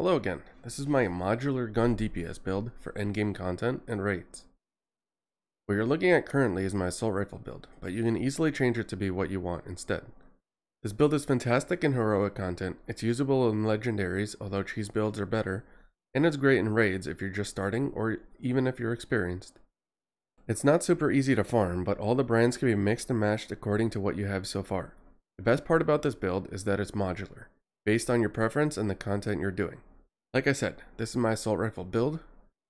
Hello again, this is my modular gun DPS build for endgame content and raids. What you're looking at currently is my assault rifle build, but you can easily change it to be what you want instead. This build is fantastic in heroic content, it's usable in legendaries, although cheese builds are better, and it's great in raids if you're just starting or even if you're experienced. It's not super easy to farm, but all the brands can be mixed and matched according to what you have so far. The best part about this build is that it's modular, based on your preference and the content you're doing. Like I said, this is my assault rifle build.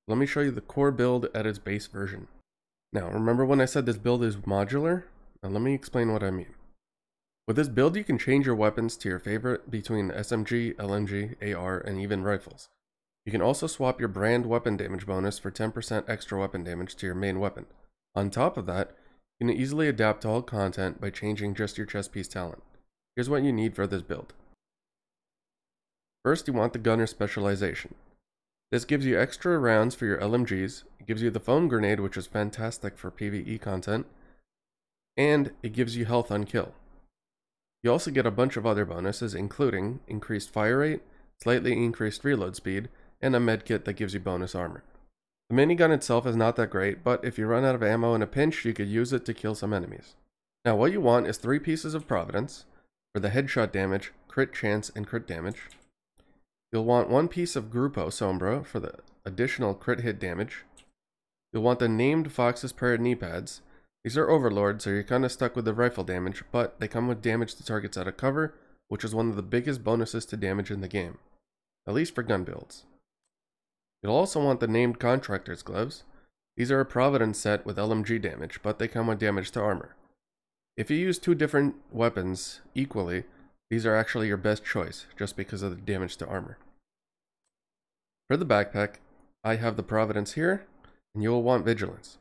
Let me show you the core build at its base version. Now, remember when I said this build is modular? Now let me explain what I mean. With this build, you can change your weapons to your favorite between SMG, LMG, AR, and even rifles. You can also swap your brand weapon damage bonus for 10% extra weapon damage to your main weapon. On top of that, you can easily adapt to all content by changing just your chest piece talent. Here's what you need for this build. First, you want the gunner specialization. This gives you extra rounds for your LMGs, it gives you the foam grenade, which is fantastic for PvE content, and it gives you health on kill. You also get a bunch of other bonuses, including increased fire rate, slightly increased reload speed, and a medkit that gives you bonus armor. The minigun itself is not that great, but if you run out of ammo in a pinch, you could use it to kill some enemies. Now what you want is 3 pieces of Providence for the headshot damage, crit chance, and crit damage. You'll want 1 piece of Grupo Sombra for the additional crit hit damage. You'll want the named Fox's Prayer knee pads. These are overlords, so you're kinda stuck with the rifle damage, but they come with damage to targets out of cover, which is one of the biggest bonuses to damage in the game, at least for gun builds. You'll also want the named Contractor's gloves. These are a Providence set with LMG damage, but they come with damage to armor. If you use 2 different weapons equally, these are actually your best choice, just because of the damage to armor. For the backpack, I have the Providence here, and you will want Vigilance.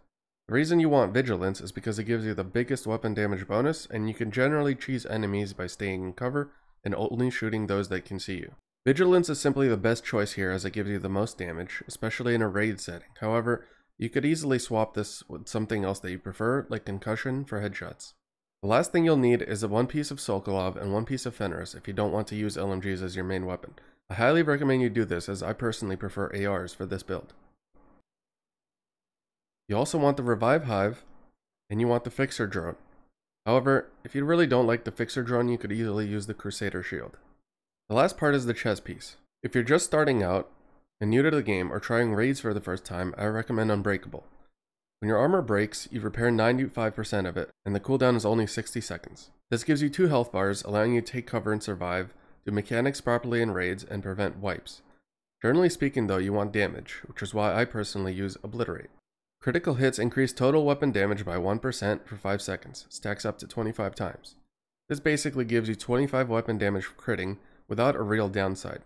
The reason you want Vigilance is because it gives you the biggest weapon damage bonus, and you can generally cheese enemies by staying in cover and only shooting those that can see you. Vigilance is simply the best choice here as it gives you the most damage, especially in a raid setting. However, you could easily swap this with something else that you prefer, like Concussion for headshots. The last thing you'll need is 1 piece of Sokolov and 1 piece of Fenris if you don't want to use LMGs as your main weapon. I highly recommend you do this, as I personally prefer ARs for this build. You also want the Revive Hive, and you want the Fixer Drone. However, if you really don't like the Fixer Drone, you could easily use the Crusader Shield. The last part is the chest piece. If you're just starting out and new to the game or trying raids for the first time, I recommend Unbreakable. When your armor breaks, you repair 95% of it, and the cooldown is only 60 seconds. This gives you 2 health bars, allowing you to take cover and survive, do mechanics properly in raids, and prevent wipes. Generally speaking though, you want damage, which is why I personally use Obliterate. Critical hits increase total weapon damage by 1% for 5 seconds, stacks up to 25 times. This basically gives you 25 weapon damage for critting, without a real downside.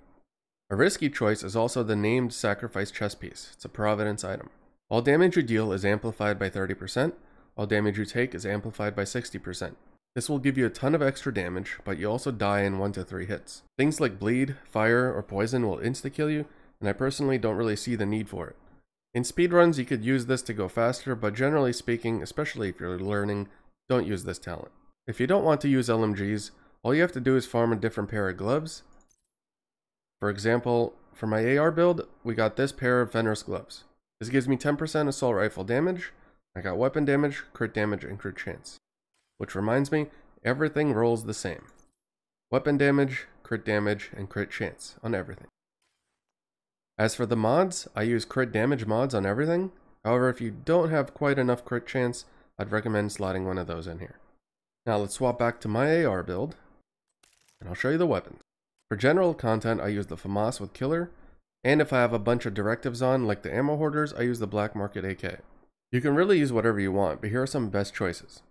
A risky choice is also the named Sacrifice chest piece. It's a Providence item. All damage you deal is amplified by 30%, all damage you take is amplified by 60%. This will give you a ton of extra damage, but you also die in 1 to 3 hits. Things like bleed, fire, or poison will insta-kill you, and I personally don't really see the need for it. In speedruns, you could use this to go faster, but generally speaking, especially if you're learning, don't use this talent. If you don't want to use LMGs, all you have to do is farm a different pair of gloves. For example, for my AR build, we got this pair of Fenris gloves. This gives me 10% assault rifle damage. I got weapon damage, crit damage, and crit chance. Which reminds me, everything rolls the same. Weapon damage, and crit chance on everything. As for the mods, I use crit damage mods on everything. However, if you don't have quite enough crit chance, I'd recommend slotting one of those in here. Now let's swap back to my AR build, and I'll show you the weapons. For general content, I use the FAMAS with Killer, and if I have a bunch of directives on, like the ammo hoarders, I use the Black Market AK. You can really use whatever you want, but here are some best choices.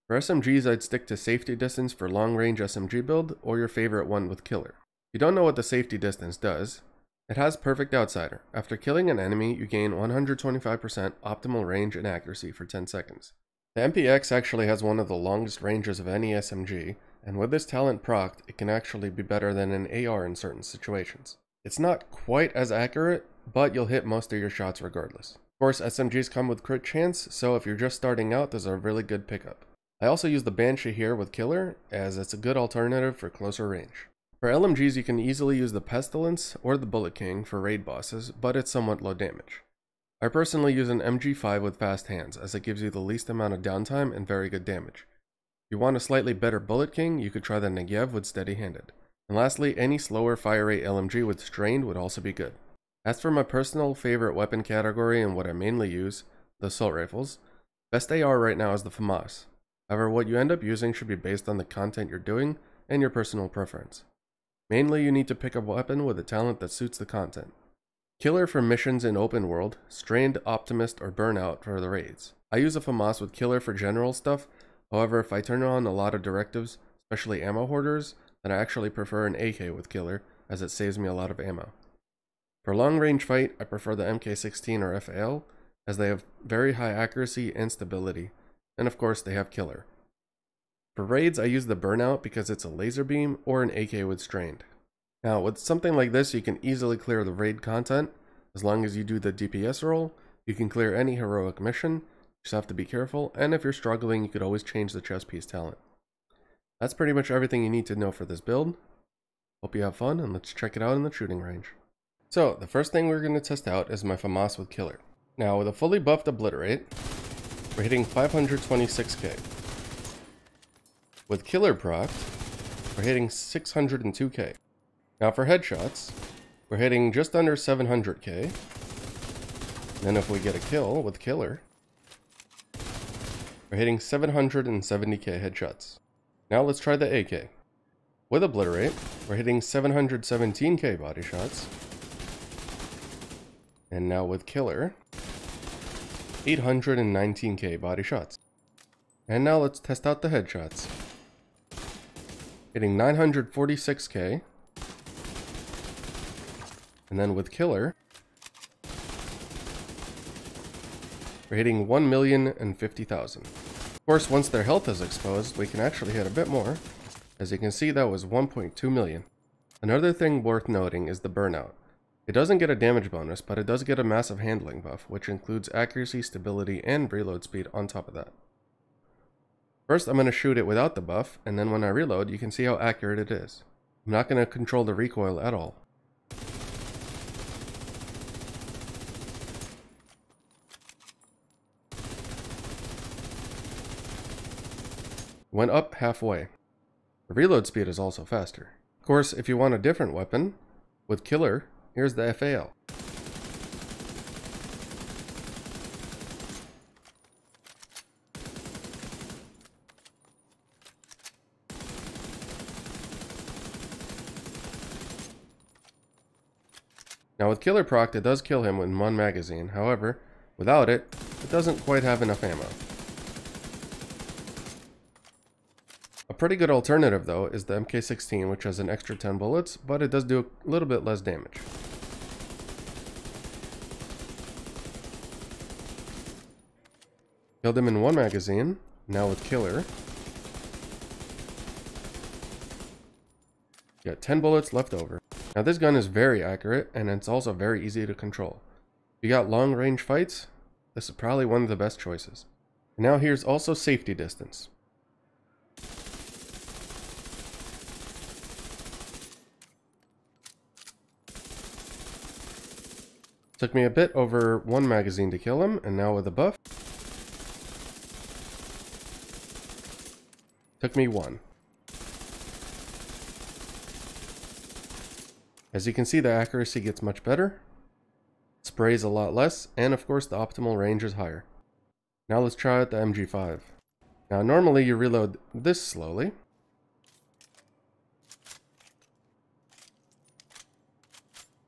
For SMGs, I'd stick to Safety Distance for long range SMG build, or your favorite one with Killer. If you don't know what the Safety Distance does, it has Perfect Outsider. After killing an enemy, you gain 125% optimal range and accuracy for 10 seconds. The MPX actually has one of the longest ranges of any SMG, and with this talent procced, it can actually be better than an AR in certain situations. It's not quite as accurate, but you'll hit most of your shots regardless. Of course, SMGs come with crit chance, so if you're just starting out, those are a really good pickup. I also use the Banshee here with Killer, as it's a good alternative for closer range. For LMGs, you can easily use the Pestilence or the Bullet King for raid bosses, but it's somewhat low damage. I personally use an MG5 with fast hands, as it gives you the least amount of downtime and very good damage. If you want a slightly better Bullet King, you could try the Negev with steady-handed. And lastly, any slower fire rate LMG with Strained would also be good. As for my personal favorite weapon category and what I mainly use, the assault rifles, best AR right now is the FAMAS. However, what you end up using should be based on the content you're doing and your personal preference. Mainly, you need to pick a weapon with a talent that suits the content. Killer for missions in open world, Strained, Optimist, or Burnout for the raids. I use a FAMAS with Killer for general stuff, however if I turn on a lot of directives, especially ammo hoarders, then I actually prefer an AK with Killer, as it saves me a lot of ammo. For long range fight, I prefer the MK16 or FAL, as they have very high accuracy and stability, and of course they have Killer. For raids, I use the Burnout because it's a laser beam or an AK with Strained. Now, with something like this, you can easily clear the raid content. As long as you do the DPS role, you can clear any heroic mission. You just have to be careful, and if you're struggling, you could always change the chest piece talent. That's pretty much everything you need to know for this build. Hope you have fun, and let's check it out in the shooting range. So, the first thing we're going to test out is my FAMAS with Killer. Now, with a fully buffed Obliterate, we're hitting 526k. With Killer proc, we're hitting 602k. Now for headshots, we're hitting just under 700k. Then if we get a kill with Killer, we're hitting 770k headshots. Now let's try the AK. With Obliterate, we're hitting 717k body shots. And now with Killer, 819k body shots. And now let's test out the headshots. Hitting 946k. And then with Killer, we're hitting 1,050,000. Of course, once their health is exposed, we can actually hit a bit more. As you can see, that was 1.2 million. Another thing worth noting is the Burnout. It doesn't get a damage bonus, but it does get a massive handling buff, which includes accuracy, stability, and reload speed on top of that. First, I'm going to shoot it without the buff, and then when I reload, you can see how accurate it is. I'm not going to control the recoil at all. Went up halfway. The reload speed is also faster. Of course, if you want a different weapon, with Killer, here's the FAL. Now with Killer proc, it does kill him in one magazine. However, without it, it doesn't quite have enough ammo. A pretty good alternative though is the MK16, which has an extra 10 bullets, but it does do a little bit less damage. Killed him in one magazine. Now with Killer, got 10 bullets left over. Now this gun is very accurate, and it's also very easy to control. If you got long range fights, this is probably one of the best choices. And now here's also safety distance. Took me a bit over one magazine to kill him, and now with a buff, took me one. As you can see, the accuracy gets much better, sprays a lot less, and of course the optimal range is higher. Now let's try out the MG5. Now normally you reload this slowly.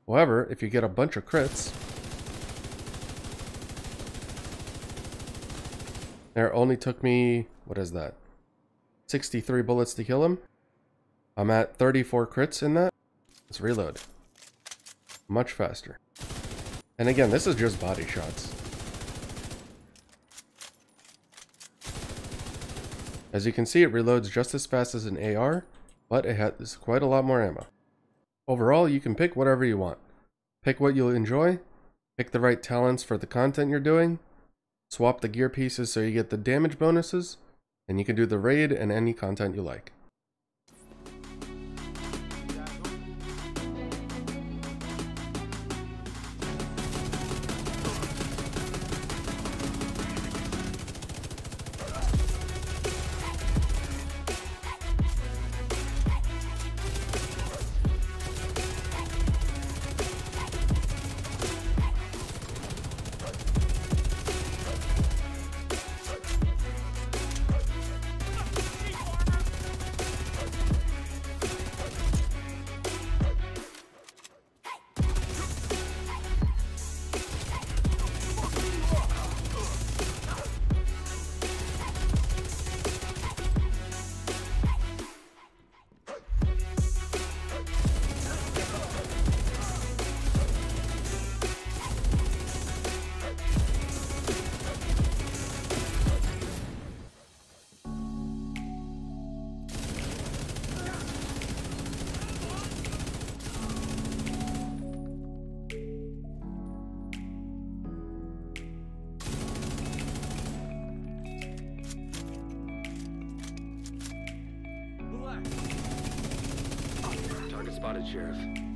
However, if you get a bunch of crits, there only took me, what is that, 63 bullets to kill him. I'm at 34 crits in that. Let's reload. Much faster. And again, this is just body shots. As you can see, it reloads just as fast as an AR, but it has quite a lot more ammo. Overall, you can pick whatever you want. Pick what you'll enjoy, pick the right talents for the content you're doing, swap the gear pieces so you get the damage bonuses, and you can do the raid and any content you like. spotted, Sheriff.